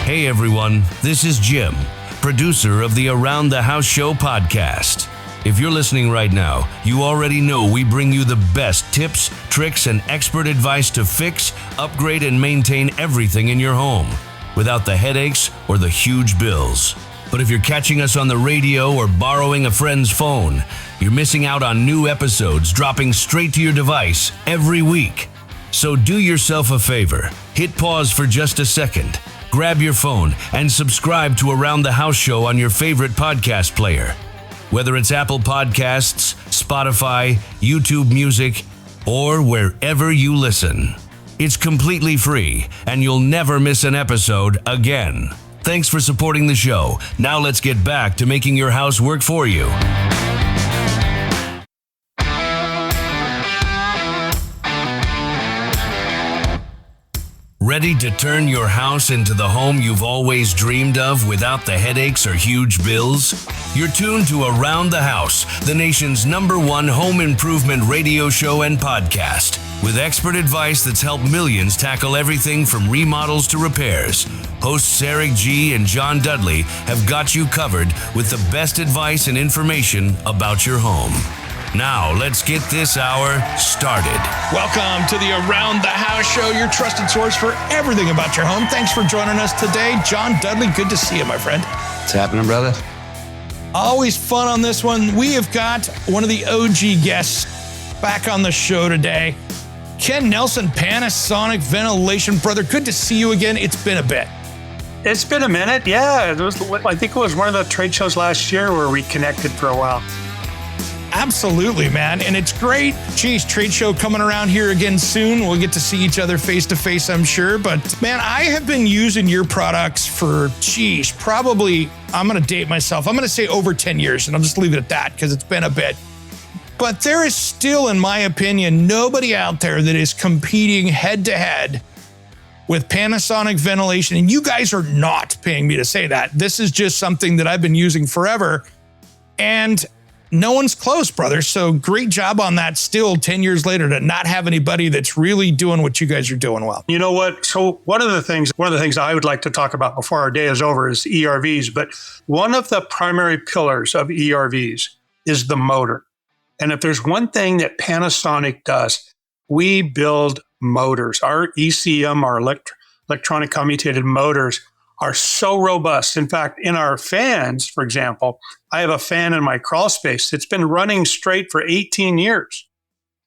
Hey everyone, this is Jim, producer of the Around the House Show podcast. If you're listening right now, you already know we bring you the best tips, tricks, and expert advice to fix, upgrade, and maintain everything in your home without the headaches or the huge bills. But if you're catching us on the radio or borrowing a friend's phone, you're missing out on new episodes dropping straight to your device every week. So do yourself a favor, hit pause for just a second, grab your phone, and subscribe to Around the House Show on your favorite podcast player. Whether it's Apple Podcasts, Spotify, YouTube Music, or wherever you listen. It's completely free, and you'll never miss an episode again. Thanks for supporting the show. Now let's get back to making your house work for you. Ready to turn your house into the home you've always dreamed of without the headaches or huge bills? You're tuned to Around the House, the nation's #1 home improvement radio show and podcast, with expert advice that's helped millions tackle everything from remodels to repairs. Hosts Eric G. and John Dudley have got you covered with the best advice and information about your home. Now, let's get this hour started. Welcome to the Around the House Show, your trusted source for everything about your home. Thanks for joining us today. John Dudley, good to see you, my friend. What's happening, brother? Always fun on this one. We have got one of the OG guests back on the show today. Ken Nelson, Panasonic Ventilation brother. Good to see you again. It's been a bit. It's been a minute. Yeah, I think it was one of the trade shows last year where we connected for a while. Absolutely, man. And it's great. Geez, trade show coming around here again soon. We'll get to see each other face to face, I'm sure. But man, I have been using your products for, probably, I'm going to date myself. I'm going to say over 10 years, and I'll just leave it at that because it's been a bit. But there is still, in my opinion, nobody out there that is competing head to head with Panasonic ventilation. And you guys are not paying me to say that. This is just something that I've been using forever. And no one's close, brother. So great job on that still 10 years later to not have anybody that's really doing what you guys are doing well. You know what? So one of the things I would like to talk about before our day is over is ERVs. But one of the primary pillars of ERVs is the motor. And if there's one thing that Panasonic does, we build motors. Our ECM, our electronic commutated motors, are so robust. In fact, in our fans, for example, I have a fan in my crawl space. It's been running straight for 18 years.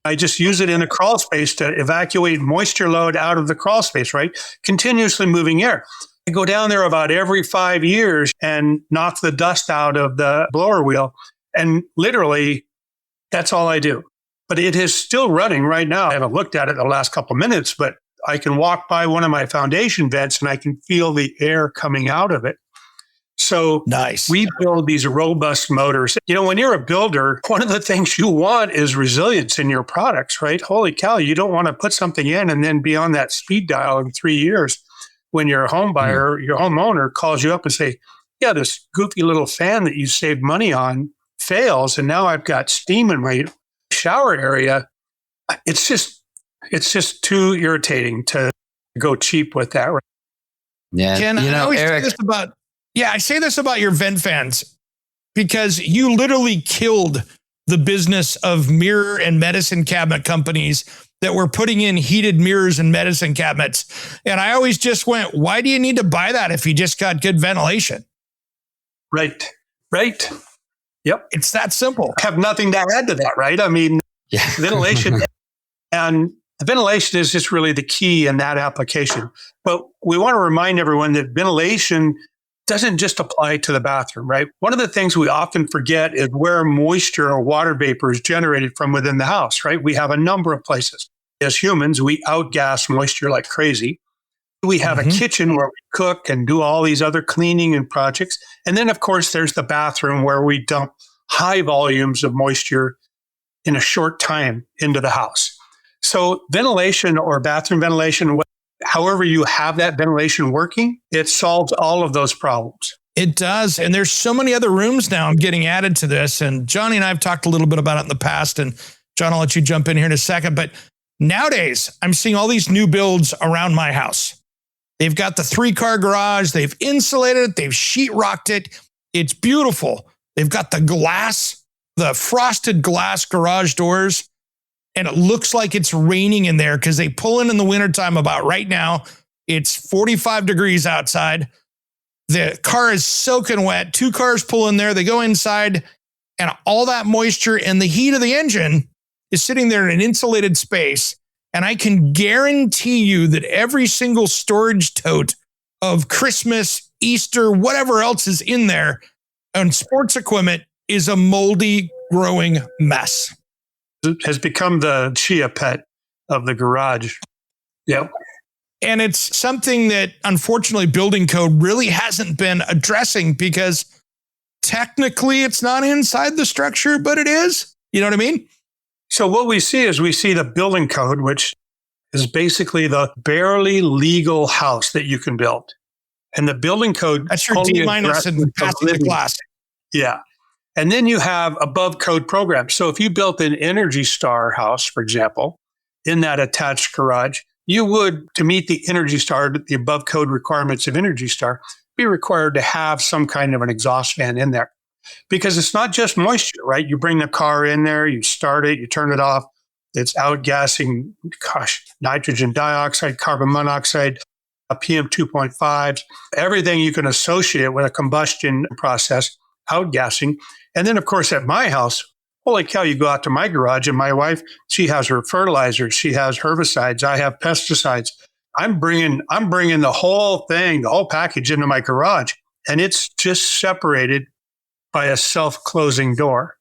I just use it in a crawl space to evacuate moisture load out of the crawl space, right? Continuously moving air. I go down there about every 5 years and knock the dust out of the blower wheel. And literally, that's all I do. But it is still running right now. I haven't looked at it the last couple of minutes, but I can walk by one of my foundation vents and I can feel the air coming out of it. So nice. We build these robust motors. You know, when you're a builder, one of the things you want is resilience in your products, right? Holy cow, you don't want to put something in and then be on that speed dial in 3 years when your home buyer, your homeowner calls you up and say, yeah, this goofy little fan that you saved money on fails. And now I've got steam in my shower area. It's just too irritating to go cheap with that. Right? Yeah, Ken, I always Eric, I say this about your vent fans because you literally killed the business of mirror and medicine cabinet companies that were putting in heated mirrors and medicine cabinets. And I always just went, why do you need to buy that if you just got good ventilation? Right. Yep. It's that simple. I have nothing to add to that, right? I mean, ventilation and the ventilation is just really the key in that application. But we want to remind everyone that ventilation doesn't just apply to the bathroom, right? One of the things we often forget is where moisture or water vapor is generated from within the house, right? We have a number of places. As humans, we outgas moisture like crazy. We have a kitchen where we cook and do all these other cleaning and projects. And then, of course, there's the bathroom where we dump high volumes of moisture in a short time into the house. So ventilation or bathroom ventilation, however you have that ventilation working, it solves all of those problems. It does. And there's so many other rooms now getting added to this. And Johnny and I have talked a little bit about it in the past. And John, I'll let you jump in here in a second. But nowadays, I'm seeing all these new builds around my house. They've got the 3-car garage. They've insulated it. They've sheetrocked it. It's beautiful. They've got the glass, the frosted glass garage doors, and it looks like it's raining in there because they pull in the wintertime about right now. It's 45 degrees outside. The car is soaking wet. 2 cars pull in there. They go inside, and all that moisture and the heat of the engine is sitting there in an insulated space. And I can guarantee you that every single storage tote of Christmas, Easter, whatever else is in there and sports equipment is a moldy, growing mess. It has become the chia pet of the garage. Yep. And it's something that, unfortunately, building code really hasn't been addressing because technically it's not inside the structure, but it is. You know what I mean? So what we see is we see the building code, which is basically the barely legal house that you can build. And the building code... That's your D- and passing the class. Yeah. And then you have above code programs. So if you built an Energy Star house, for example, in that attached garage, you would, to meet the Energy Star, the above code requirements of Energy Star, be required to have some kind of an exhaust fan in there. Because it's not just moisture, right? You bring the car in there, you start it, you turn it off. It's outgassing, nitrogen dioxide, carbon monoxide, PM 2.5s, everything you can associate with a combustion process, outgassing. And then, of course, at my house, holy cow, you go out to my garage and my wife, she has her fertilizers, she has herbicides, I have pesticides. I'm bringing the whole thing, the whole package into my garage. And it's just separated by a self-closing door.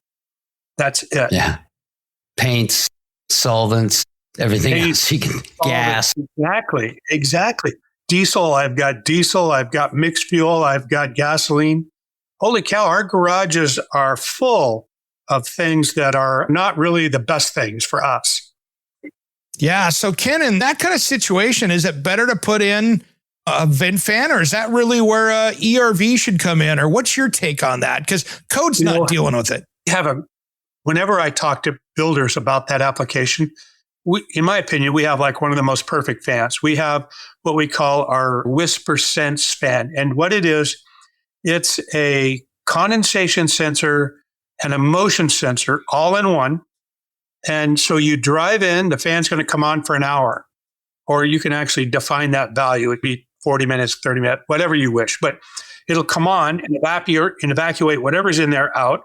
That's it. Yeah. Paints, solvents, everything else. You can gas. Exactly. Diesel, I've got mixed fuel, I've got gasoline. Holy cow, our garages are full of things that are not really the best things for us. Yeah. So Ken, in that kind of situation, is it better to put in a vent fan, or is that really where ERV should come in? Or what's your take on that? Because code's not dealing with it. Whenever I talk to builders about that application, in my opinion, we have like one of the most perfect fans. We have what we call our Whisper Sense fan. And what it is, it's a condensation sensor and a motion sensor all in one. And so you drive in, the fan's going to come on for an hour, or you can actually define that value. It'd be 40 minutes, 30 minutes, whatever you wish, but it'll come on and evacuate whatever's in there out.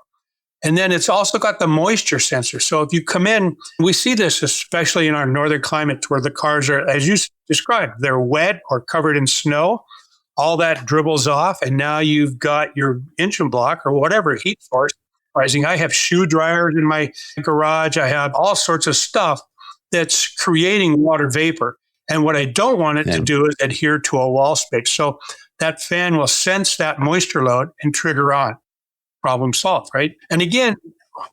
And then it's also got the moisture sensor. So if you come in, we see this especially in our northern climate where the cars are, as you described, they're wet or covered in snow. All that dribbles off. And now you've got your engine block or whatever heat source rising. I have shoe dryers in my garage. I have all sorts of stuff that's creating water vapor. And what I don't want it to do is adhere to a wall space. So that fan will sense that moisture load and trigger on. Problem solved, right? And again,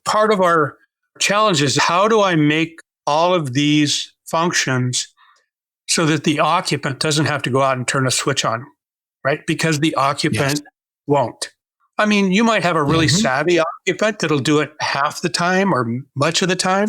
part of our challenge is how do I make all of these functions so that the occupant doesn't have to go out and turn a switch on, right? Because the occupant won't. I mean, you might have a really savvy occupant that'll do it half the time or much of the time.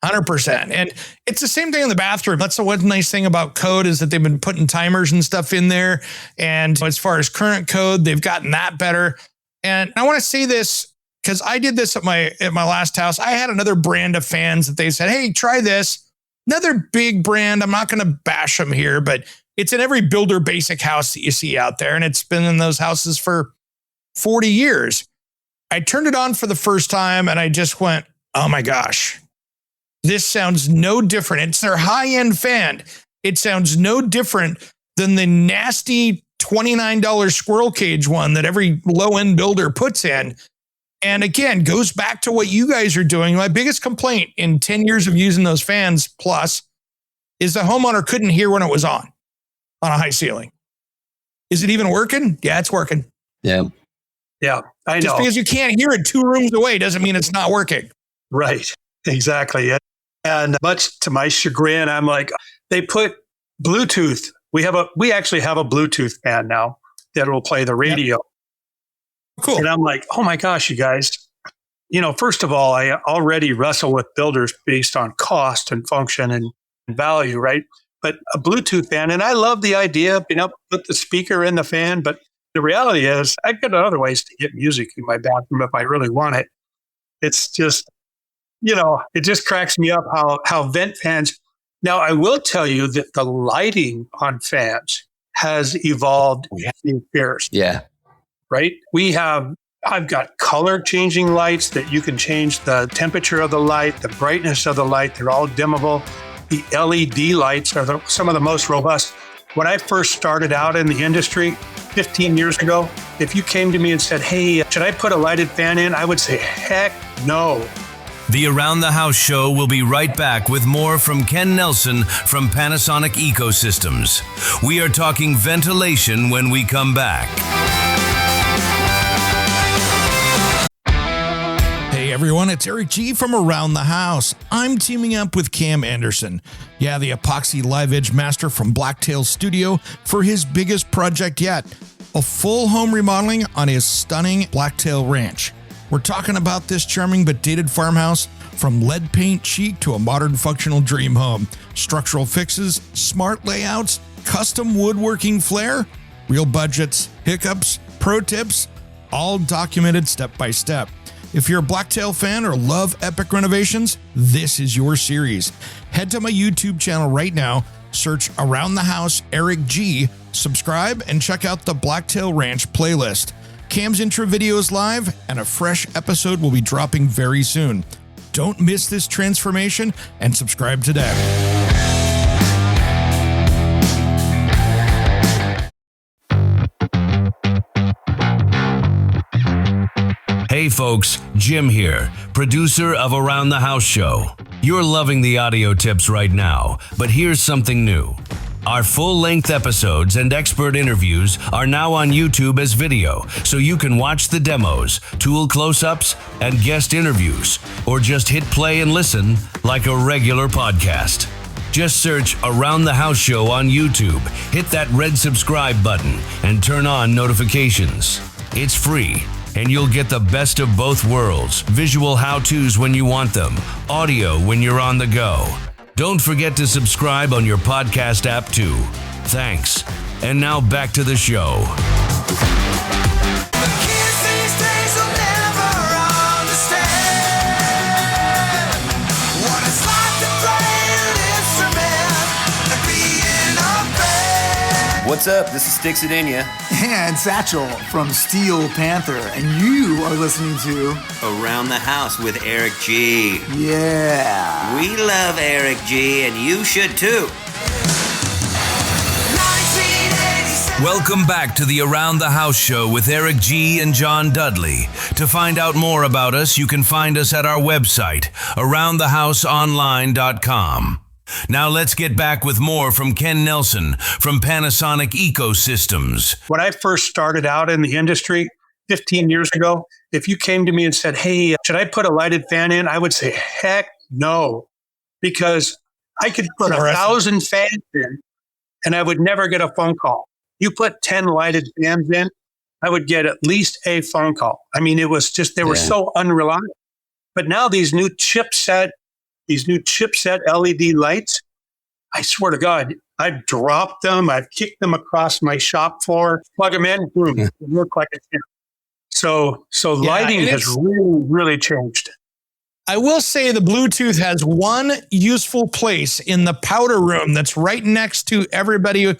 100%. And it's the same thing in the bathroom. That's the one nice thing about code is that they've been putting timers and stuff in there. And as far as current code, they've gotten that better. And I want to say this because I did this at my last house. I had another brand of fans that they said, hey, try this. Another big brand. I'm not going to bash them here, but it's in every builder basic house that you see out there. And it's been in those houses for 40 years. I turned it on for the first time and I just went, oh my gosh, this sounds no different. It's their high-end fan. It sounds no different than the nasty $29 squirrel cage one that every low-end builder puts in. And again, goes back to what you guys are doing. My biggest complaint in 10 years of using those fans plus is the homeowner couldn't hear when it was on a high ceiling. Is it even working? Yeah, it's working. Yeah. Yeah, I know. Just because you can't hear it 2 rooms away doesn't mean it's not working. Right. Exactly. And much to my chagrin, I'm like, they put Bluetooth. We actually have a Bluetooth fan now that will play the radio. Yep. Cool. And I'm like, oh my gosh, you guys. First of all, I already wrestle with builders based on cost and function and value, right? but a Bluetooth fan. And I love the idea of being able to put the speaker in the fan. But the reality is I've got other ways to get music in my bathroom if I really want it. It's just, it just cracks me up how vent fans. Now, I will tell you that the lighting on fans has evolved in years. Yeah. Right? I've got color changing lights that you can change the temperature of the light, the brightness of the light. They're all dimmable. The LED lights are some of the most robust. When I first started out in the industry 15 years ago, if you came to me and said, hey, should I put a lighted fan in? I would say, heck no. The Around the House show will be right back with more from Ken Nelson from Panasonic Eco Systems. We are talking ventilation when we come back. Hey everyone, it's Eric G from Around the House. I'm teaming up with Cam Anderson, the epoxy live edge master from Blacktail Studio, for his biggest project yet, a full home remodeling on his stunning Blacktail Ranch. We're talking about this charming but dated farmhouse, from lead paint chic to a modern functional dream home. Structural fixes, smart layouts, custom woodworking flair, real budgets, hiccups, pro tips, all documented step by step. If you're a Blacktail fan or love epic renovations, this is your series. Head to my YouTube channel right now, search Around the House Eric G, subscribe, and check out the Blacktail Ranch playlist. Cam's intro video is live, and a fresh episode will be dropping very soon. Don't miss this transformation and subscribe today. Hey folks, Jim here, producer of Around the House show. You're loving the audio tips right now, but here's something new. Our full-length episodes and expert interviews are now on YouTube as video, so you can watch the demos, tool close-ups, and guest interviews, or just hit play and listen like a regular podcast. Just search Around the House Show on YouTube, hit that red subscribe button, and turn on notifications. It's free, and you'll get the best of both worlds, visual how-tos when you want them, audio when you're on the go. Don't forget to subscribe on your podcast app too. Thanks. And now back to the show. What's up? This is Sticks It In Ya. And Satchel from Steel Panther. And you are listening to Around the House with Eric G. Yeah. We love Eric G, and you should too. Welcome back to the Around the House show with Eric G and John Dudley. To find out more about us, you can find us at our website, aroundthehouseonline.com. Now let's get back with more from Ken Nelson from Panasonic Eco Systems. When I first started out in the industry 15 years ago, if you came to me and said, hey, should I put a lighted fan in? I would say, heck no, because I could put 1,000 fans in and I would never get a phone call. You put 10 lighted fans in, I would get at least a phone call. I mean, it was just, they were so unreliable. But now these new chipset LED lights, I swear to God, I've dropped them. I've kicked them across my shop floor, plug them in, boom, they look like a champ. So lighting has really, really changed. I will say the Bluetooth has one useful place in the powder room that's right next to everybody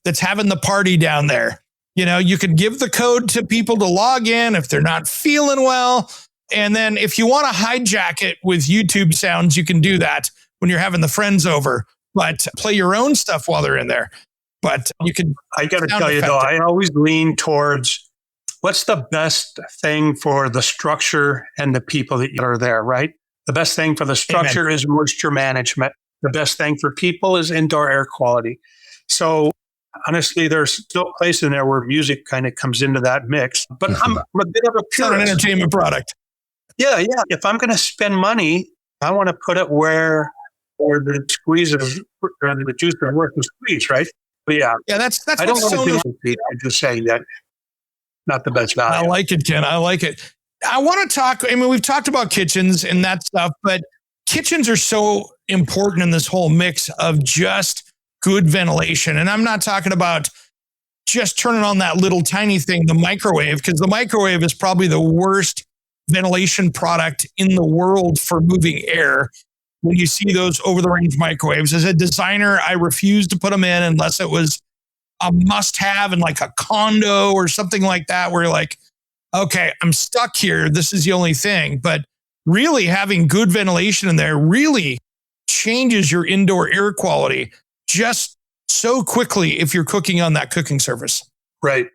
that's having the party down there. You could give the code to people to log in if they're not feeling well. And then if you want to hijack it with YouTube sounds, you can do that when you're having the friends over, but play your own stuff while they're in there. But you can. I got to tell you though, I always lean towards what's the best thing for the structure and the people that are there, right? The best thing for the structure is moisture management. The best thing for people is indoor air quality. So honestly, there's no place in there where music kind of comes into that mix. But I'm a bit of a purist. An entertainment product. Yeah. If I'm going to spend money, I want to put it where the squeeze of the juice is worth the squeeze, right? But yeah, that's. I don't want to do. I'm just saying that not the best value. I like it, Ken. I like it. I want to talk. I mean, we've talked about kitchens and that stuff, but kitchens are so important in this whole mix of just good ventilation. And I'm not talking about just turning on that little tiny thing, the microwave, because the microwave is probably the worst ventilation product in the world for moving air. When you see those over-the-range microwaves, as a designer, I refuse to put them in unless it was a must-have in like a condo or something like that, where you're like, okay, I'm stuck here. This is the only thing. But really having good ventilation in there really changes your indoor air quality just so quickly if you're cooking on that cooking surface. Right.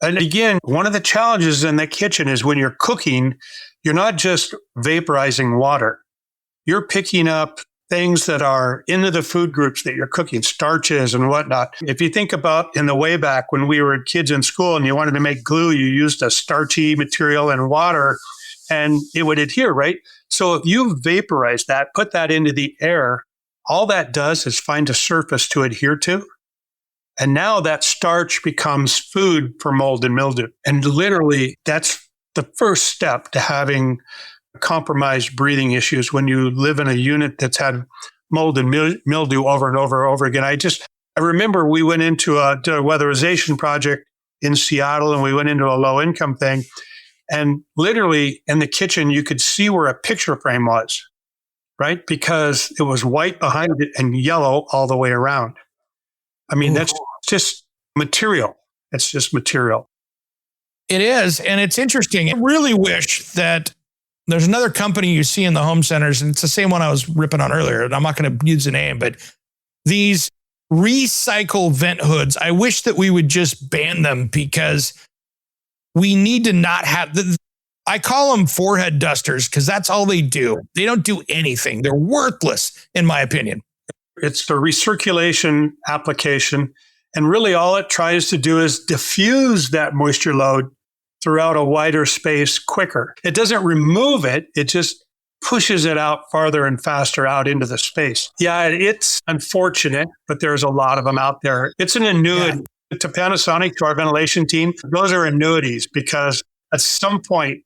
And again, one of the challenges in the kitchen is when you're cooking, you're not just vaporizing water. You're picking up things that are into the food groups that you're cooking, starches and whatnot. If you think about in the way back when we were kids in school and you wanted to make glue, you used a starchy material and water and it would adhere, right? So if you vaporize that, put that into the air, all that does is find a surface to adhere to. And now that starch becomes food for mold and mildew. And literally, that's the first step to having compromised breathing issues when you live in a unit that's had mold and mildew over and over again. I remember we went into a weatherization project in Seattle and we went into a low income thing. And literally in the kitchen, you could see where a picture frame was, right? Because it was white behind it and yellow all the way around. I mean, that's just material. It's just material. It is. And it's interesting. I really wish that there's another company you see in the home centers, and it's the same one I was ripping on earlier, and I'm not going to use the name, but these recycle vent hoods, I wish that we would just ban them because we need to not have I call them forehead dusters because that's all they do. They don't do anything. They're worthless, in my opinion. It's the recirculation application. And really all it tries to do is diffuse that moisture load throughout a wider space quicker. It doesn't remove it. It just pushes it out farther and faster out into the space. Yeah, it's unfortunate, but there's a lot of them out there. It's an annuity. Yeah. To Panasonic, to our ventilation team, those are annuities because at some point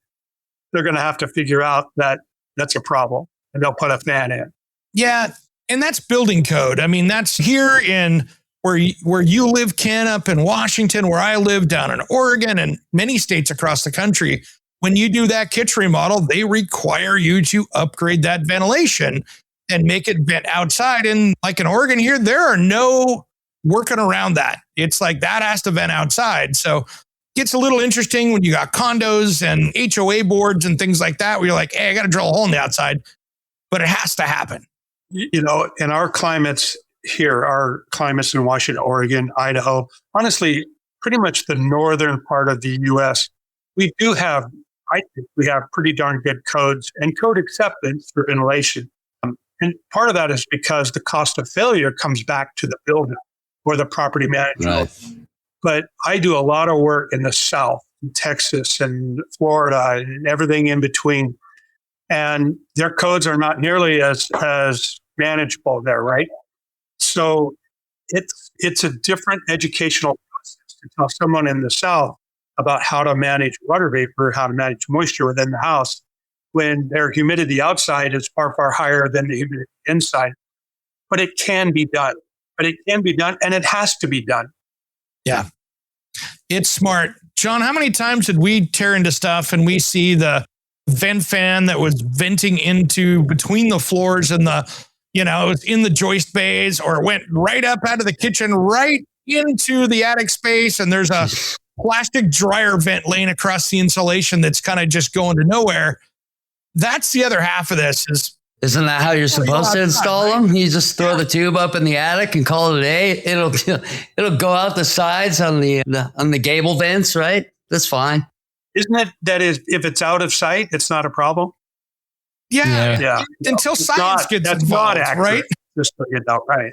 they're going to have to figure out that that's a problem and they'll put a fan in. Yeah, and that's building code. I mean, that's here in where you live, Ken, up in Washington, where I live down in Oregon and many states across the country. When you do that kitchen remodel, they require you to upgrade that ventilation and make it vent outside. And like in Oregon here, there are no working around that. It's like that has to vent outside. So it gets a little interesting when you got condos and HOA boards and things like that, where you're like, hey, I got to drill a hole in the outside, but it has to happen. You know, in our climates here, our climates in Washington, Oregon, Idaho, honestly, pretty much the northern part of the U.S., we do have, I think we have pretty darn good codes and code acceptance for ventilation. And part of that is because the cost of failure comes back to the builder or the property manager. Right. But I do a lot of work in the South, in Texas and Florida and everything in between. And their codes are not nearly as manageable there, right? So it's a different educational process to tell someone in the South about how to manage water vapor, how to manage moisture within the house, when their humidity outside is far, far higher than the humidity inside. But it can be done. And it has to be done. Yeah. It's smart. John, how many times did we tear into stuff and we see the vent fan that was venting into between the floors and it was in the joist bays, or it went right up out of the kitchen, right into the attic space, and there's a plastic dryer vent laying across the insulation that's kind of just going to nowhere. That's the other half of this. Isn't that how you're supposed to install them? You just throw the tube up in the attic and call it a day. It'll go out the sides on the gable vents, right? That's fine. Isn't it that if it's out of sight, it's not a problem? Yeah. Until science gets involved, not accurate, right? Just to get that right.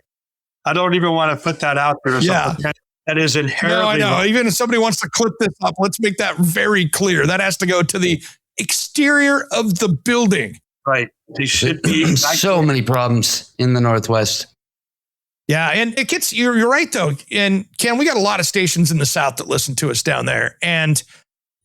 I don't even want to put that out there. That is inherently. No, I know. Even if somebody wants to clip this up, let's make that very clear. That has to go to the exterior of the building. Right. They should be. So many problems in the Northwest. Yeah. And it gets, you're right though. And Ken, we got a lot of stations in the South that listen to us down there. And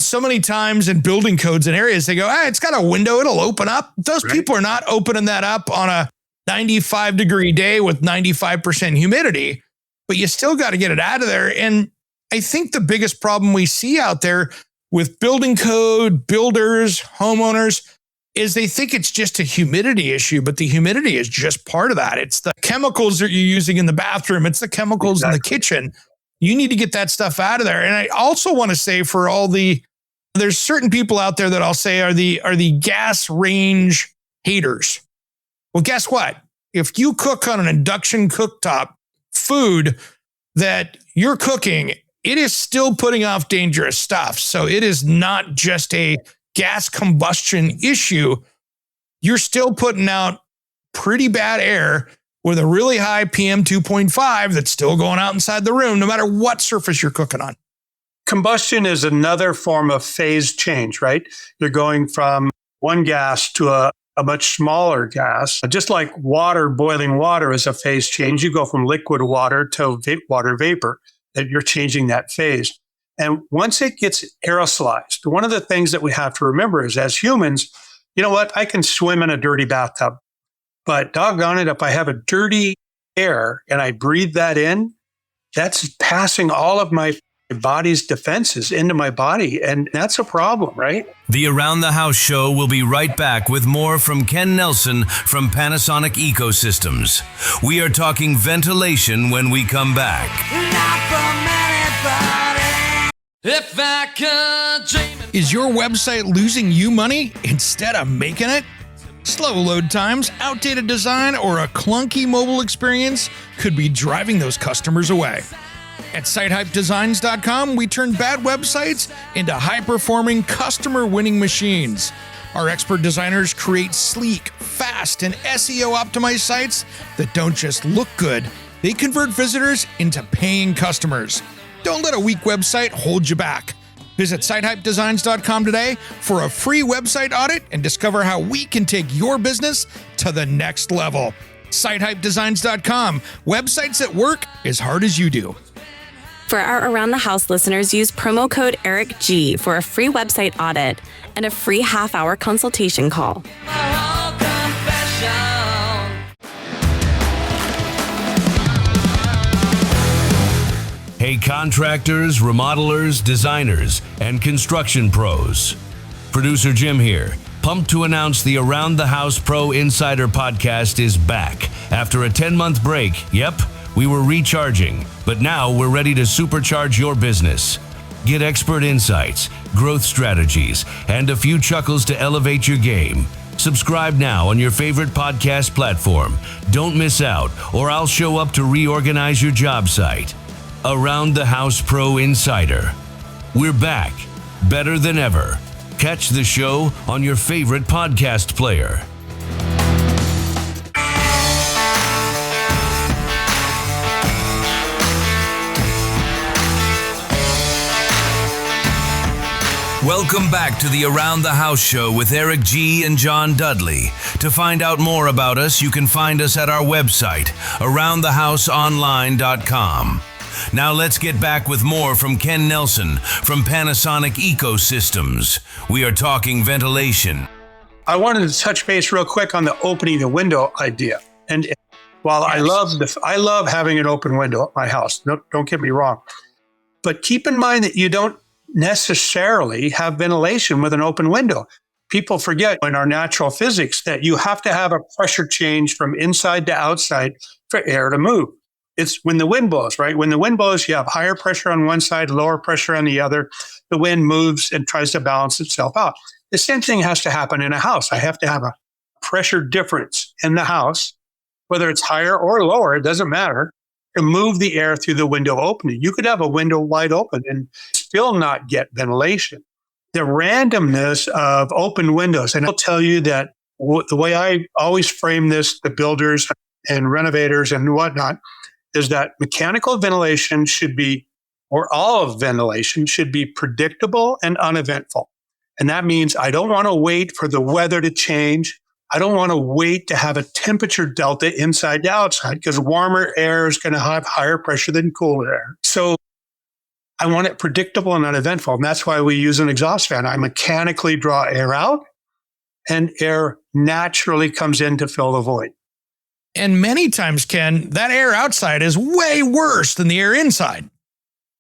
so many times in building codes and areas, they go, it's got a window, it'll open up. Those people are not opening that up on a 95-degree day with 95% humidity, but you still got to get it out of there. And I think the biggest problem we see out there with building code, builders, homeowners, is they think it's just a humidity issue, but the humidity is just part of that. It's the chemicals that you're using in the bathroom. It's the chemicals in the kitchen. You need to get that stuff out of there. And I also want to say for there's certain people out there that I'll say are the gas range haters. Well, guess what? If you cook on an induction cooktop food that you're cooking, it is still putting off dangerous stuff. So it is not just a gas combustion issue. You're still putting out pretty bad air with a really high PM 2.5 that's still going out inside the room, no matter what surface you're cooking on. Combustion is another form of phase change, right? You're going from one gas to a much smaller gas. Just like boiling water is a phase change. You go from liquid water to water vapor, that you're changing that phase. And once it gets aerosolized, one of the things that we have to remember is as humans, you know what? I can swim in a dirty bathtub, but doggone it, if I have a dirty air and I breathe that in, that's passing all of my body's defenses into my body. And that's a problem, right? The Around the House show will be right back with more from Ken Nelson from Panasonic Eco Systems. We are talking ventilation when we come back. If I could dream. Is your website losing you money instead of making it? Slow load times, outdated design, or a clunky mobile experience could be driving those customers away. At SiteHypeDesigns.com, we turn bad websites into high-performing, customer-winning machines. Our expert designers create sleek, fast, and SEO-optimized sites that don't just look good, they convert visitors into paying customers. Don't let a weak website hold you back. Visit SiteHypeDesigns.com today for a free website audit and discover how we can take your business to the next level. SiteHypeDesigns.com, websites that work as hard as you do. For our Around the House listeners, use promo code ERICG for a free website audit and a free half-hour consultation call. Hey, contractors, remodelers, designers, and construction pros. Producer Jim here, pumped to announce the Around the House Pro Insider podcast is back. After a 10-month break, we were recharging, but now we're ready to supercharge your business. Get expert insights, growth strategies, and a few chuckles to elevate your game. Subscribe now on your favorite podcast platform. Don't miss out, or I'll show up to reorganize your job site. Around the House Pro Insider. We're back, better than ever. Catch the show on your favorite podcast player. Welcome back to the Around the House show with Eric G. and John Dudley. To find out more about us, you can find us at our website, aroundthehouseonline.com. Now let's get back with more from Ken Nelson from Panasonic Eco Systems. We are talking ventilation. I wanted to touch base real quick on the opening the window idea. And while I love having an open window at my house, don't get me wrong, but keep in mind that you don't necessarily have ventilation with an open window. People forget in our natural physics that you have to have a pressure change from inside to outside for air to move. It's when the wind blows, right? When the wind blows, you have higher pressure on one side, lower pressure on the other. The wind moves and tries to balance itself out. The same thing has to happen in a house. I have to have a pressure difference in the house, whether it's higher or lower, it doesn't matter, to move the air through the window opening. You could have a window wide open and still not get ventilation. The randomness of open windows, and I'll tell you that the way I always frame this, the builders and renovators and whatnot, is that mechanical ventilation should be, or all of ventilation should be predictable and uneventful. And that means I don't want to wait for the weather to change. I don't want to wait to have a temperature delta inside to outside because warmer air is going to have higher pressure than cooler air. So I want it predictable and uneventful. And that's why we use an exhaust fan. I mechanically draw air out and air naturally comes in to fill the void. And many times, Ken, that air outside is way worse than the air inside.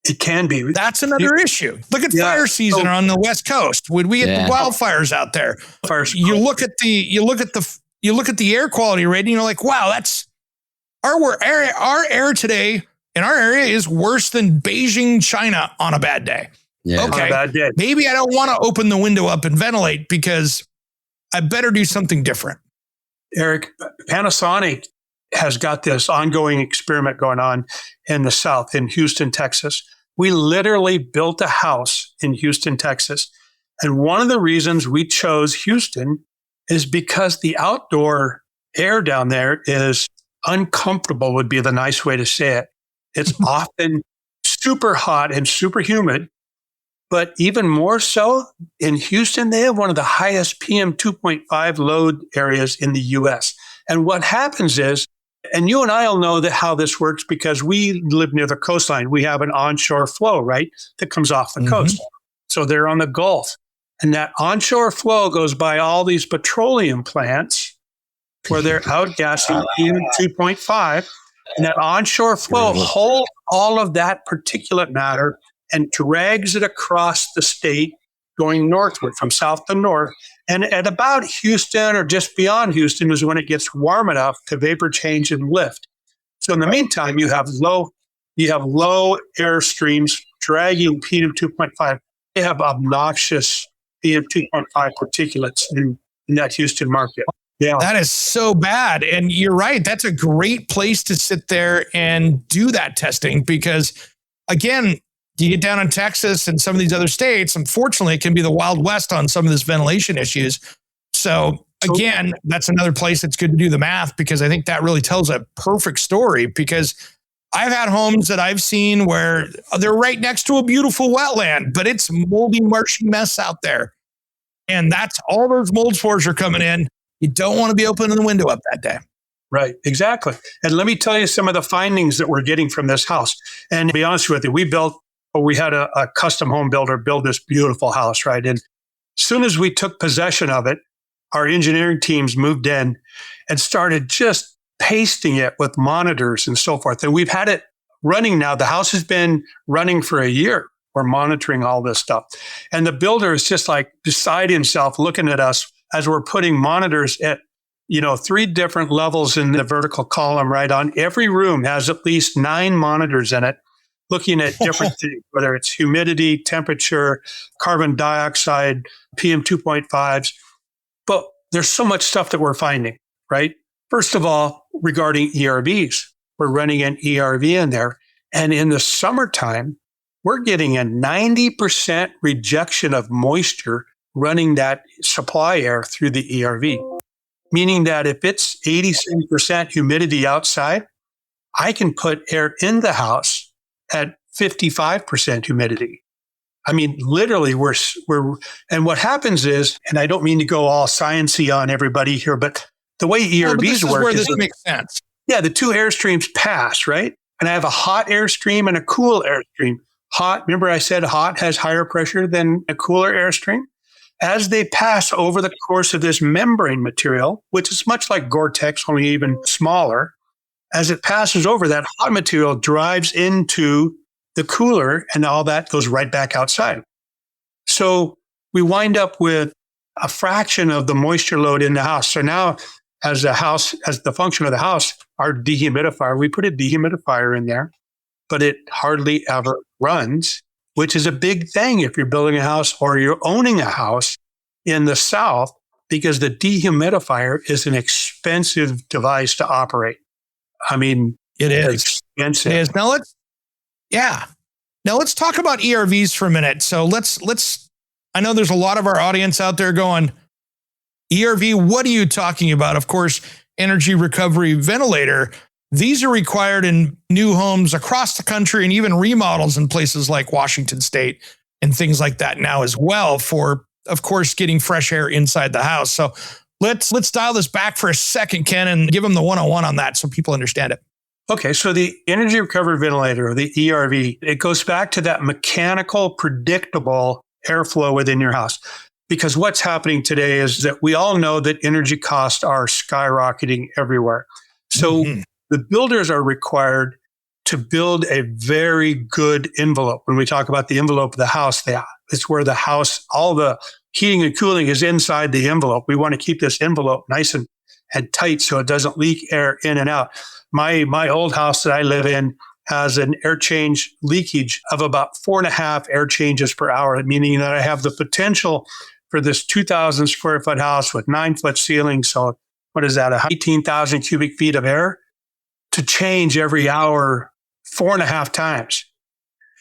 It can be. That's another issue. Look at fire season on the West Coast. When we get the wildfires out there, you look at the air quality rating, you're like, wow, that's our air today in our area is worse than Beijing, China on a bad day. Yeah. Okay. On a bad day. Maybe I don't want to open the window up and ventilate because I better do something different. Eric, Panasonic has got this ongoing experiment going on in the South, in Houston, Texas. We literally built a house in Houston, Texas. And one of the reasons we chose Houston is because the outdoor air down there is uncomfortable, would be the nice way to say it. It's often super hot and super humid. But even more so, in Houston, they have one of the highest PM 2.5 load areas in the U.S. And what happens is, and you and I will know that how this works because we live near the coastline. We have an onshore flow, right, that comes off the coast. So they're on the Gulf. And that onshore flow goes by all these petroleum plants where they're outgassing PM 2.5. And that onshore flow holds all of that particulate matter and drags it across the state going northward from south to north. And at about Houston or just beyond Houston is when it gets warm enough to vapor change and lift. So in the meantime, you have low air streams dragging PM 2.5. They have obnoxious PM 2.5 particulates in that Houston market. Yeah. That is so bad. And you're right. That's a great place to sit there and do that testing because, again, you get down in Texas and some of these other states, unfortunately, it can be the Wild West on some of this ventilation issues. So again, that's another place that's good to do the math because I think that really tells a perfect story because I've had homes that I've seen where they're right next to a beautiful wetland, but it's moldy, marshy mess out there. And that's all those mold spores are coming in. You don't want to be opening the window up that day. Right, exactly. And let me tell you some of the findings that we're getting from this house. And to be honest with you, we had a custom home builder build this beautiful house, right? And as soon as we took possession of it, our engineering teams moved in and started just pasting it with monitors and so forth. And we've had it running now. The house has been running for a year. We're monitoring all this stuff. And the builder is just like beside himself looking at us as we're putting monitors at 3 different levels in the vertical column, right? On every room has at least 9 monitors in it, looking at different things, whether it's humidity, temperature, carbon dioxide, PM 2.5s. But there's so much stuff that we're finding, right? First of all, regarding ERVs, we're running an ERV in there. And in the summertime, we're getting a 90% rejection of moisture running that supply air through the ERV. Meaning that if it's 87% humidity outside, I can put air in the house at 55% humidity. I mean, literally, and what happens is, and I don't mean to go all sciencey on everybody here, but the way ERVs work where this makes sense. Yeah, the 2 air streams pass, right? And I have a hot air stream and a cool air stream. Hot, remember I said hot has higher pressure than a cooler air stream? As they pass over the course of this membrane material, which is much like Gore-Tex, only even smaller, as it passes over, that hot material drives into the cooler and all that goes right back outside. So we wind up with a fraction of the moisture load in the house. So now as the function of the house, our dehumidifier, we put a dehumidifier in there, but it hardly ever runs, which is a big thing if you're building a house or you're owning a house in the South, because the dehumidifier is an expensive device to operate. I mean, it is expensive. It is. Now let's talk about ERVs for a minute. So let's. I know there's a lot of our audience out there going, ERV, what are you talking about? Of course, Energy Recovery Ventilator. These are required in new homes across the country and even remodels in places like Washington State and things like that now as well for, of course, getting fresh air inside the house. So let's dial this back for a second, Ken, and give them the 101 on that so people understand it. Okay, so the Energy Recovery Ventilator, or the ERV, it goes back to that mechanical, predictable airflow within your house. Because what's happening today is that we all know that energy costs are skyrocketing everywhere. So the builders are required to build a very good envelope. When we talk about the envelope of the house, it's where the house, all the heating and cooling is inside the envelope. We want to keep this envelope nice and tight so it doesn't leak air in and out. My old house that I live in has an air change leakage of about 4.5 air changes per hour, meaning that I have the potential for this 2,000 square foot house with 9-foot ceilings. So what is that? 18,000 cubic feet of air to change every hour 4.5 times.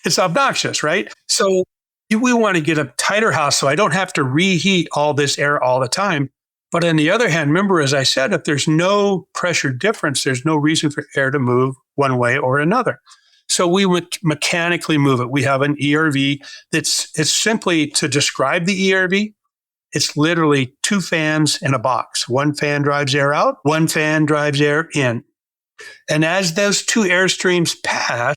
It's obnoxious, right? So we want to get a tighter house so I don't have to reheat all this air all the time. But on the other hand, remember, as I said, if there's no pressure difference, there's no reason for air to move one way or another. So we would mechanically move it. We have an ERV it's simply to describe the ERV. It's literally 2 fans in a box. 1 fan drives air out, 1 fan drives air in. And as those 2 airstreams pass,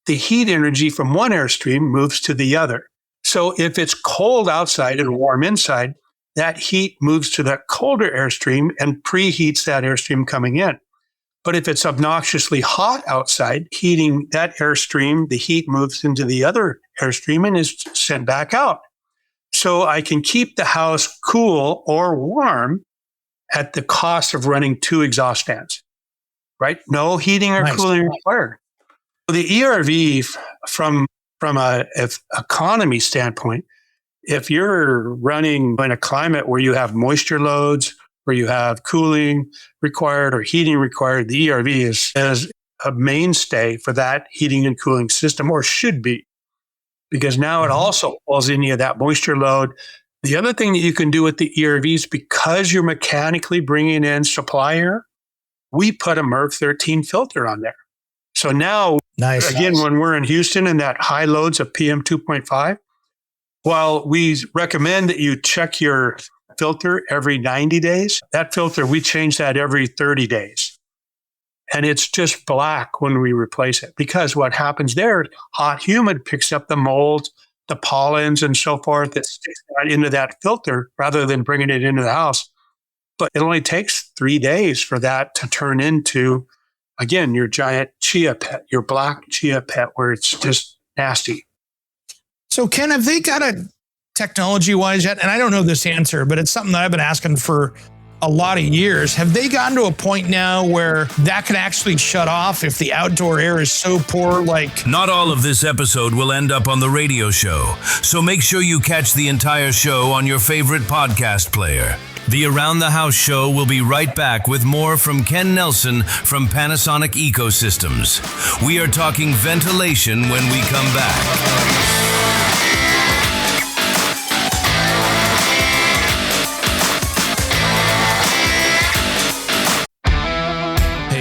the heat energy from one airstream moves to the other. So if it's cold outside and warm inside, that heat moves to that colder airstream and preheats that airstream coming in. But if it's obnoxiously hot outside, heating that airstream, the heat moves into the other airstream and is sent back out. So I can keep the house cool or warm at the cost of running 2 exhaust fans, right? No heating or cooling required. The ERV, from an economy standpoint, if you're running in a climate where you have moisture loads, where you have cooling required or heating required, the ERV is a mainstay for that heating and cooling system, or should be, because now it also pulls any of that moisture load. The other thing that you can do with the ERVs, because you're mechanically bringing in supply air, we put a MERV 13 filter on there. So now, when we're in Houston and that high loads of PM 2.5, while we recommend that you check your filter every 90 days, that filter, we change that every 30 days. And it's just black when we replace it, because what happens there, hot, humid picks up the mold, the pollens and so forth that sticks right into that filter rather than bringing it into the house. But it only takes 3 days for that to turn into, again, your giant chia pet, your black chia pet, where it's just nasty. So, Ken, have they got a technology-wise yet? And I don't know this answer, but it's something that I've been asking for a lot of years. Have they gotten to a point now where that can actually shut off if the outdoor air is so poor? Not all of this episode will end up on the radio show, so make sure you catch the entire show on your favorite podcast player. The Around the House show will be right back with more from Ken Nelson from Panasonic Eco Systems. We are talking ventilation when we come back.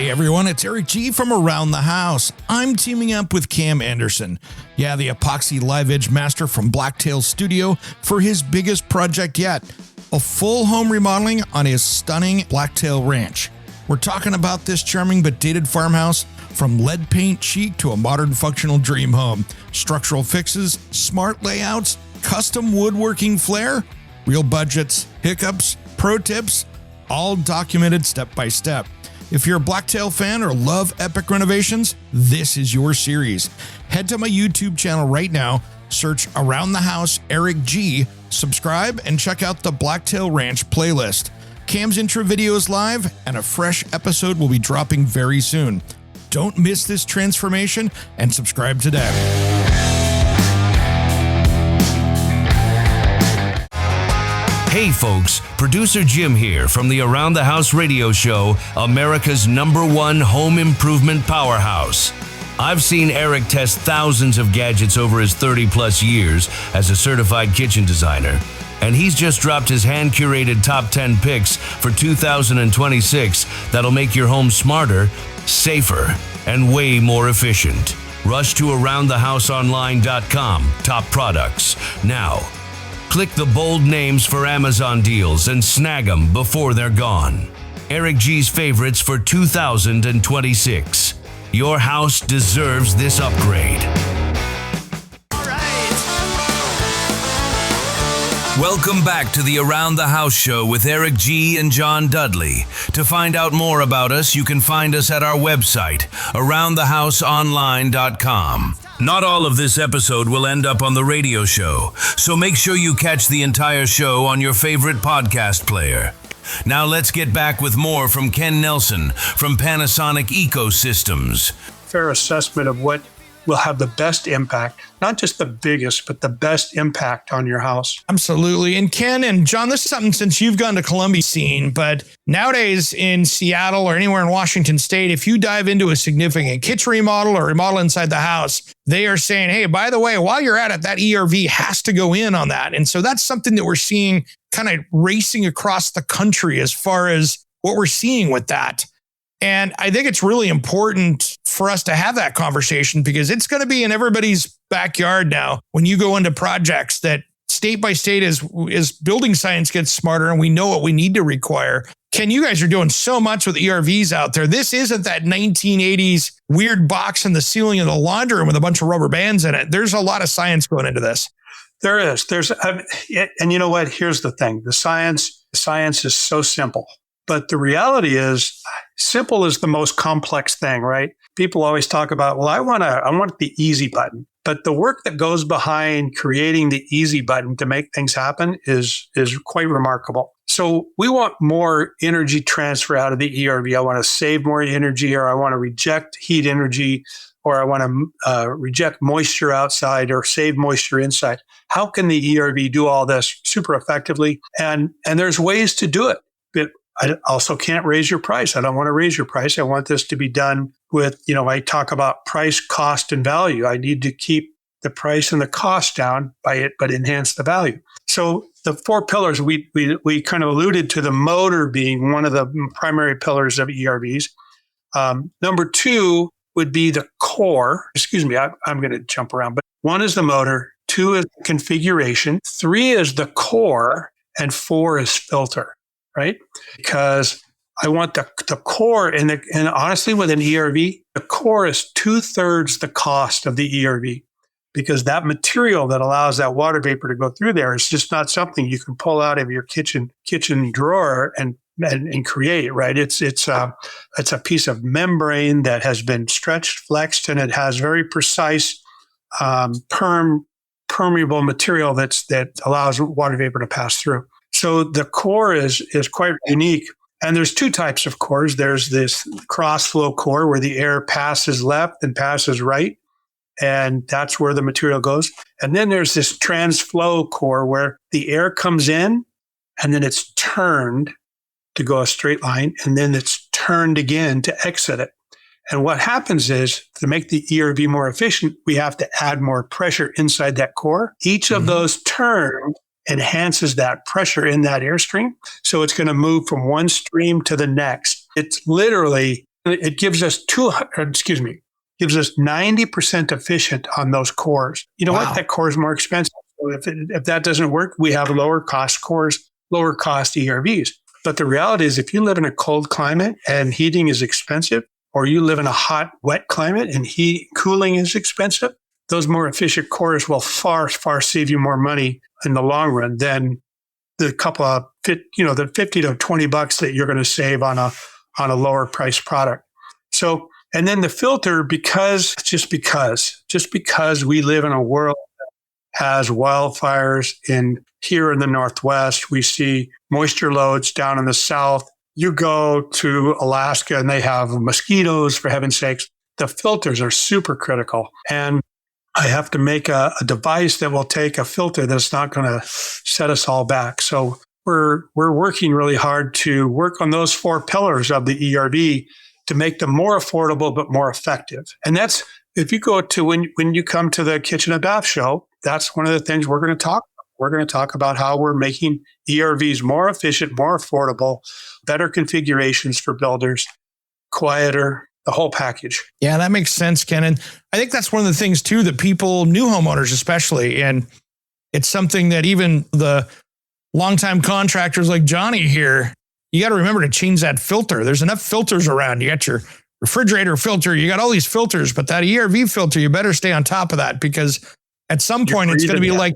Everyone, it's Eric G from Around the House. I'm teaming up with Cam Anderson, the epoxy live edge master from Blacktail Studio, for his biggest project yet, a full home remodeling on his stunning Blacktail Ranch. We're talking about this charming but dated farmhouse, from lead paint chic to a modern functional dream home, structural fixes, smart layouts, custom woodworking flair, real budgets, hiccups, pro tips, all documented step by step. If you're a Blacktail fan or love epic renovations, this is your series. Head to my YouTube channel right now, search Around the House Eric G, subscribe, and check out the Blacktail Ranch playlist. Cam's intro video is live, and a fresh episode will be dropping very soon. Don't miss this transformation, and subscribe today. Hey folks, producer Jim here from the Around the House radio show, America's #1 home improvement powerhouse. I've seen Eric test thousands of gadgets over his 30-plus years as a certified kitchen designer, and he's just dropped his hand-curated top 10 picks for 2026 that'll make your home smarter, safer, and way more efficient. Rush to AroundTheHouseOnline.com, top products, now. Click the bold names for Amazon deals and snag them before they're gone. Eric G's favorites for 2026. Your house deserves this upgrade. Welcome back to the Around the House show with Eric G. and John Dudley. To find out more about us, you can find us at our website, aroundthehouseonline.com. Not all of this episode will end up on the radio show, so make sure you catch the entire show on your favorite podcast player. Now let's get back with more from Ken Nelson from Panasonic Eco Systems. Fair assessment of what will have the best impact, not just the biggest, but the best impact on your house. Absolutely. And Ken and John, this is something since you've gone to Columbia scene, but nowadays in Seattle or anywhere in Washington State, if you dive into a significant kitchen remodel or remodel inside the house, they are saying, hey, by the way, while you're at it, that ERV has to go in on that. And so that's something that we're seeing kind of racing across the country as far as what we're seeing with that. And I think it's really important for us to have that conversation because it's going to be in everybody's backyard now. When you go into projects that state by state as building science gets smarter and we know what we need to require. Ken, you guys are doing so much with ERVs out there. This isn't that 1980s weird box in the ceiling of the laundry room with a bunch of rubber bands in it. There's a lot of science going into this. There is. And you know what? Here's the thing. The science is so simple. But the reality is, simple is the most complex thing, right? People always talk about, well, I want the easy button. But the work that goes behind creating the easy button to make things happen is quite remarkable. So we want more energy transfer out of the ERV. I want to save more energy, or I want to reject heat energy, or I want to reject moisture outside or save moisture inside. How can the ERV do all this super effectively? And there's ways to do it. But I also can't raise your price. I don't want to raise your price. I want this to be done with, I talk about price, cost, and value. I need to keep the price and the cost down but enhance the value. So the four pillars, we kind of alluded to the motor being one of the primary pillars of ERVs. Number two would be the core. Excuse me, I'm going to jump around. But one is the motor, two is configuration, three is the core, and four is filter. Right? Because I want the core, and honestly, with an ERV, the core is 2/3 the cost of the ERV, because that material that allows that water vapor to go through there is just not something you can pull out of your kitchen drawer and create. Right? It's a piece of membrane that has been stretched, flexed, and it has very precise permeable material that allows water vapor to pass through. So the core is quite unique. And there's two types of cores. There's this cross flow core where the air passes left and passes right. And that's where the material goes. And then there's this transflow core where the air comes in and then it's turned to go a straight line. And then it's turned again to exit it. And what happens is, to make the ERV more efficient, we have to add more pressure inside that core. Each of those turns enhances that pressure in that airstream. So it's going to move from one stream to the next. It's literally, it gives us 90% efficient on those cores. You know what? That core is more expensive. So if that doesn't work, we have lower cost cores, lower cost ERVs. But the reality is, if you live in a cold climate and heating is expensive, or you live in a hot, wet climate and cooling is expensive, those more efficient cores will far, far save you more money in the long run than the couple of, the $50 to $20 that you're going to save on a lower price product. So, and then the filter, because we live in a world that has wildfires here in the Northwest, we see moisture loads down in the South. You go to Alaska and they have mosquitoes, for heaven's sakes. The filters are super critical. And I have to make a device that will take a filter that's not going to set us all back. So we're working really hard to work on those four pillars of the ERV to make them more affordable but more effective. And that's, if you go to when you come to the Kitchen and Bath show, that's one of the things we're going to talk about. We're going to talk about how we're making ERVs more efficient, more affordable, better configurations for builders, quieter, the whole package. Yeah, that makes sense, Ken. And I think that's one of the things too, that people, new homeowners especially, and it's something that even the longtime contractors like Johnny here, you got to remember to change that filter. There's enough filters around. You got your refrigerator filter, you got all these filters, but that ERV filter, you better stay on top of that, because at some point it's going to be like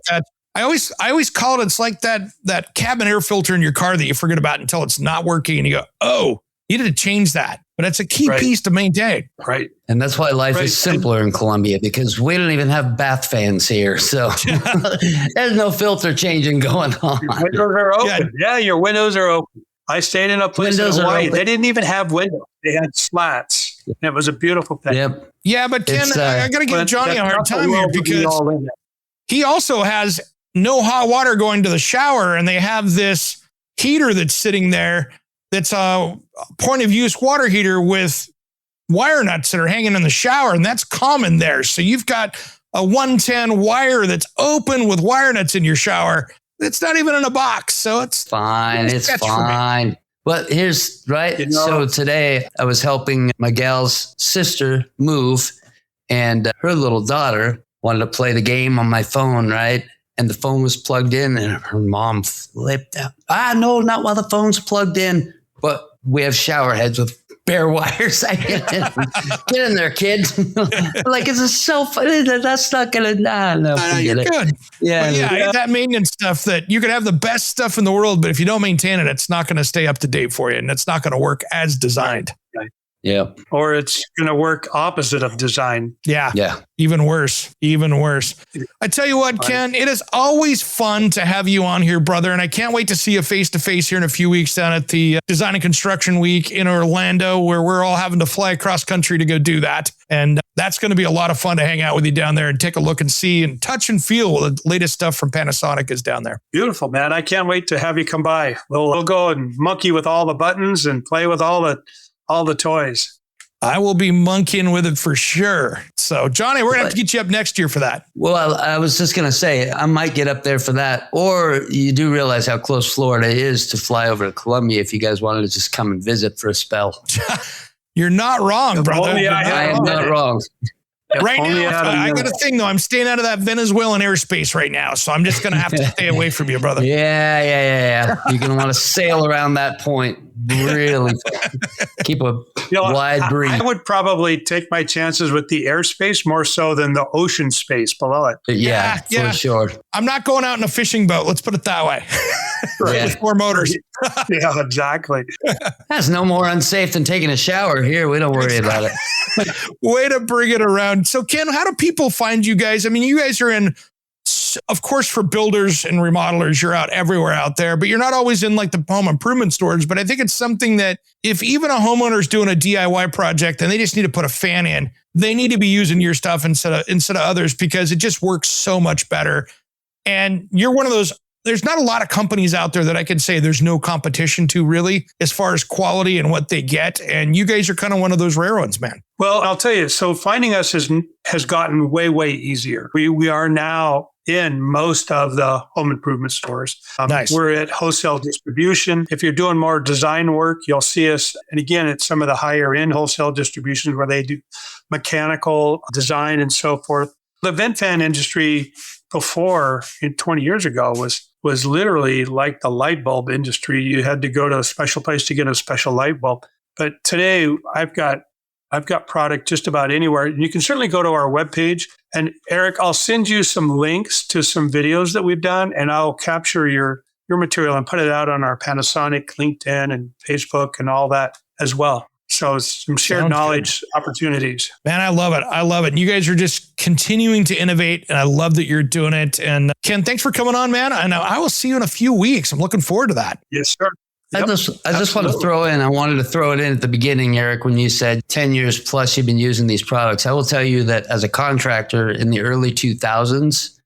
I always call it, it's like that cabin air filter in your car that you forget about until it's not working and you go, oh, you need to change that. But it's a key piece to maintain. Right. And that's why life is simpler in Colombia, because we don't even have bath fans here. So there's no filter changing going on. Your windows are open. Yeah, your windows are open. I stayed in a place in Hawaii. They didn't even have windows. They had slats. And it was a beautiful thing. Yep. Yeah, but Ken, I got to give Johnny a hard time here because he also has no hot water going to the shower, and they have this heater that's sitting there that's a point of use water heater with wire nuts that are hanging in the shower, and that's common there. So you've got a 110 wire that's open with wire nuts in your shower. It's not even in a box, so it's fine. It's fine. But here's So today I was helping my gal's sister move, and her little daughter wanted to play the game on my phone, right? And the phone was plugged in, and her mom flipped out. No, not while the phone's plugged in. But we have shower heads with bare wires. Get in there, kid. Like, it's so funny that's not going to, no, you're good. Yeah. That maintenance stuff that you could have the best stuff in the world, but if you don't maintain it, it's not going to stay up to date for you, and it's not going to work as designed. Right. Yeah. Or it's going to work opposite of design. Yeah. Even worse. I tell you what, Ken, it is always fun to have you on here, brother. And I can't wait to see you face to face here in a few weeks down at the Design and Construction Week in Orlando, where we're all having to fly across country to go do that. And that's going to be a lot of fun to hang out with you down there and take a look and see and touch and feel what the latest stuff from Panasonic is down there. Beautiful, man. I can't wait to have you come by. We'll go and monkey with all the buttons and play with all the toys. I will be monkeying with it for sure. So, Johnny, we're going to have to get you up next year for that. Well, I was just going to say, I might get up there for that. Or you do realize how close Florida is to fly over to Colombia if you guys wanted to just come and visit for a spell. You're not wrong, brother. I am not wrong. Right now, I got a thing, though. I'm staying out of that Venezuelan airspace right now, so I'm just going to have to stay away from you, brother. Yeah. You're going to want to sail around that point. Really keep a wide breeze. I would probably take my chances with the airspace more so than the ocean space below it. Yeah, for sure. I'm not going out in a fishing boat. Let's put it that way. With 4 motors. Yeah, exactly. That's no more unsafe than taking a shower here. We don't worry about it. Way to bring it around. So, Ken, how do people find you guys? I mean, you guys are in, of course, for builders and remodelers, you're out everywhere out there, but you're not always in like the home improvement stores. But I think it's something that if even a homeowner's doing a DIY project and they just need to put a fan in, they need to be using your stuff instead of others, because it just works so much better. And you're one of those. There's not a lot of companies out there that I can say there's no competition to, really, as far as quality and what they get. And you guys are kind of one of those rare ones, man. Well, I'll tell you, so finding us has gotten way, way easier. We are now in most of the home improvement stores. Nice. We're at wholesale distribution. If you're doing more design work, you'll see us. And again, it's some of the higher end wholesale distributions where they do mechanical design and so forth. The vent fan industry before, 20 years ago, was literally like the light bulb industry. You had to go to a special place to get a special light bulb. But today I've got product just about anywhere. And you can certainly go to our webpage. And Eric, I'll send you some links to some videos that we've done, and I'll capture your material and put it out on our Panasonic, LinkedIn, and Facebook and all that as well. So some shared knowledge opportunities. Man, I love it. And you guys are just continuing to innovate, and I love that you're doing it. And Ken, thanks for coming on, man. And I will see you in a few weeks. I'm looking forward to that. Yes, sir. Yep, I just want to throw in, I wanted to throw it in at the beginning, Eric, when you said 10 years plus you've been using these products. I will tell you that as a contractor in the early 2000s,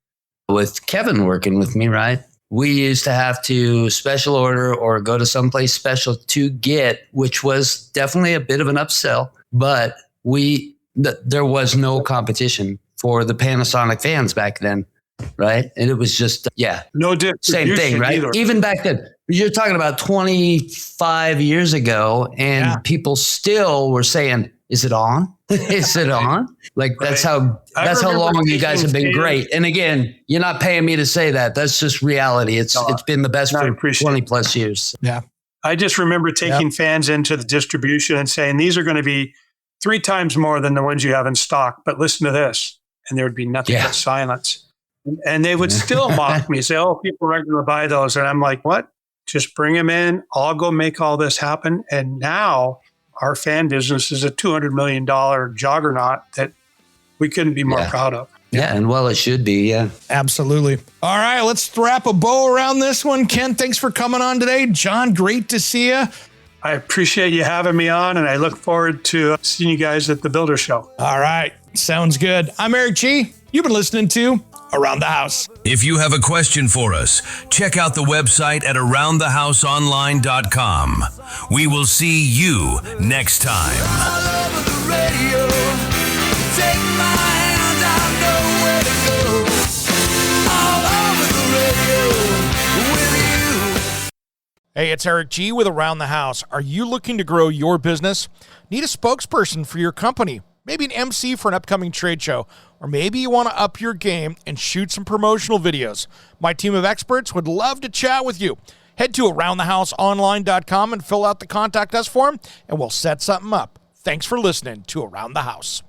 with Kevin working with me, right? We used to have to special order or go to someplace special to get, which was definitely a bit of an upsell, but there was no competition for the Panasonic fans back then, right? And it was just, no same thing, right? Either. Even back then, you're talking about 25 years ago, and people still were saying, is it on? Is it on? Like, that's how long you guys have been great. And again, you're not paying me to say that. That's just reality. It's been the best for 20 plus years. Yeah. I just remember taking fans into the distribution and saying, these are going to be 3 times more than the ones you have in stock, but listen to this. And there would be nothing but silence. And they would still mock me, say, oh, people aren't going to buy those. And I'm like, what? Just bring them in. I'll go make all this happen. And now our fan business is a $200 million juggernaut that we couldn't be more proud of. Yeah, and well, it should be, yeah. Absolutely. All right, let's wrap a bow around this one. Ken, thanks for coming on today. John, great to see you. I appreciate you having me on, and I look forward to seeing you guys at the Builder Show. All right, sounds good. I'm Eric G. You've been listening to Around the House. If you have a question for us, check out the website at aroundthehouseonline.com. We will see you next time. Hey, it's Eric G. with Around the House. Are you looking to grow your business? Need a spokesperson for your company? Maybe an MC for an upcoming trade show? Or maybe you want to up your game and shoot some promotional videos? My team of experts would love to chat with you. Head to aroundthehouseonline.com and fill out the Contact Us form, and we'll set something up. Thanks for listening to Around the House.